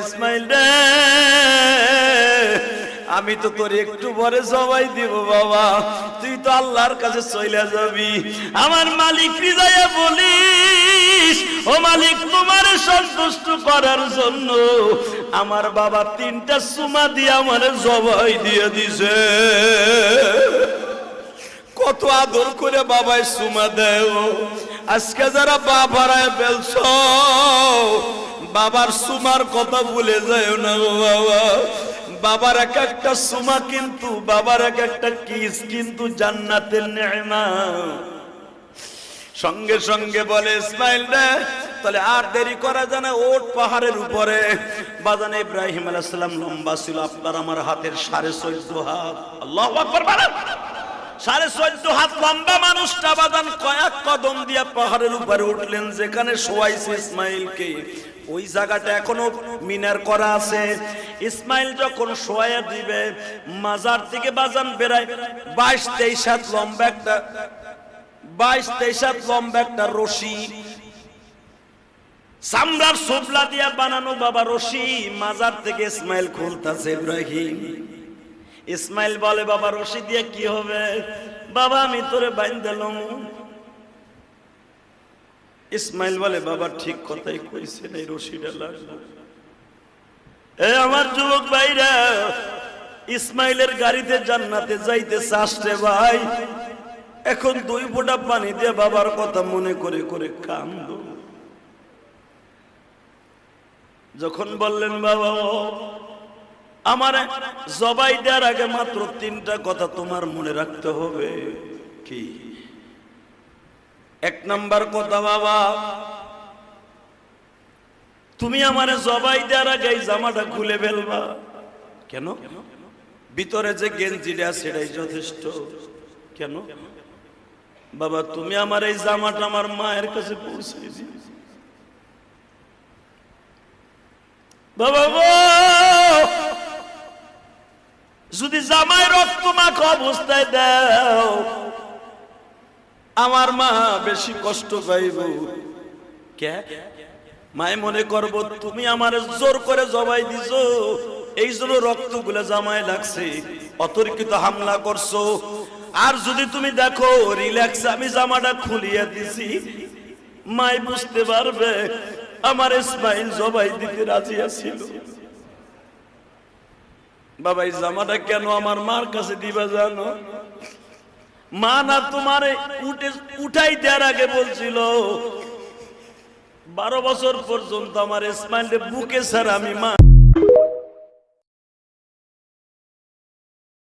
ইসমাইল রে আমি তো তোর একটু পরে জবাই দিব বাবা, তুই তো আল্লাহর কাছে চলে যাবি। আমার মালিক হৃদয়ে বলিস, ও মালিক তোমার সন্তুষ্ট করার জন্য আমার বাবা 3টা সুমা দিয়ে আমার জবাই দিয়ে দিছে। কত আদর করে বাবাই সুমা দেয়। আজকে যারা বাবারায় ফেলছ বাবার সুমার কথা ভুলে যায় না বাবা। বাবার এক একটা সুমা কিন্তু, বাবার এক একটা কিস কিন্তু জান্নাতের নেয়ামত। সঙ্গে সঙ্গে বলে ইসমাইল রে তাহলে আর দেরি করা যায় না, ওঠ পাহাড়ের উপরে। বাজানে ইব্রাহিম আলাইহিস সালাম লম্বা ছিল আপনার আমার হাতের 14.5 হাত। আল্লাহু আকবার বলেন। 14.5 হাত লম্বা মানুষটা বাজান কয়েক কদম দিয়া পাহাড়ের উপরে উঠলেন, যেখানে শোয়াইছে ইসমাইলকে ওই জায়গাটা এখনো মিনার করা আছে। ইসমাইল যখন শোয়া দিবে মাজার থেকে বাজান বেরায় 22-23 হাত লম্বা একটা 22-23 হাত লম্বা একটা রশি, চামড়ার সোবলা দিয়া বানানো বাবা রশি মাজার থেকে ইসমাইল খুলতাছে ইব্রাহিম। ইসমাইল বলে বাবা রশি দিয়ে কি হবে? বাবা আমি তোরে বাইন্ধালাম। ইসমাইল বলে বাবা ঠিক কথাই কইছেন, এই রশিটা লাগবে। আমার যুবক ভাইরা ইসমাইলের গাড়িতে জান্নাতে যাইতে চাচ্ছে ভাই, এখন 2 ফোঁটা পানি দিয়ে বাবার কথা মনে করে করে কান্দ। যখন বললেন বাবা আমার জবাই দেওয়ার আগে মাত্র 3টা কথা তোমার মনে রাখতে হবে। কি? 1 নাম্বার কথা বাবা, তুমি আমার জবাই দেওয়ার আগে এই জামাটা খুলে ফেলবা। কেন? ভিতরে যে গেঞ্জিটা সেটাই যথেষ্ট। কেন? বাবা তুমি আমার এই জামাটা আমার মায়ের কাছে পৌঁছে দিও। বাবা যদি জামাই রক্ত মাখা অবস্থায় দাও আমার মা বেশি কষ্ট পাইব। কে? মায় মনে করবো তুমি আমার জোর করে জবাই দিছো, এই জন্য রক্তগুলো জামাই লাগছে, অতর্কিত হামলা করছো। আর যদি তুমি দেখো রিল্যাক্স আমি জামাটা খুলিয়ে দিছি, মাই বুঝতে পারবে আমার ইসমাইল জবাই দিতে রাজি আছিল। বাবা এই জামাটা কেন আমার মার কাছে দিবা জানো? মা না তোমারে উঠাই দেওয়ার আগে বলছিল 12 বছর পর্যন্ত আমার ইসমাইলের বুকে ছাড়া আমি মা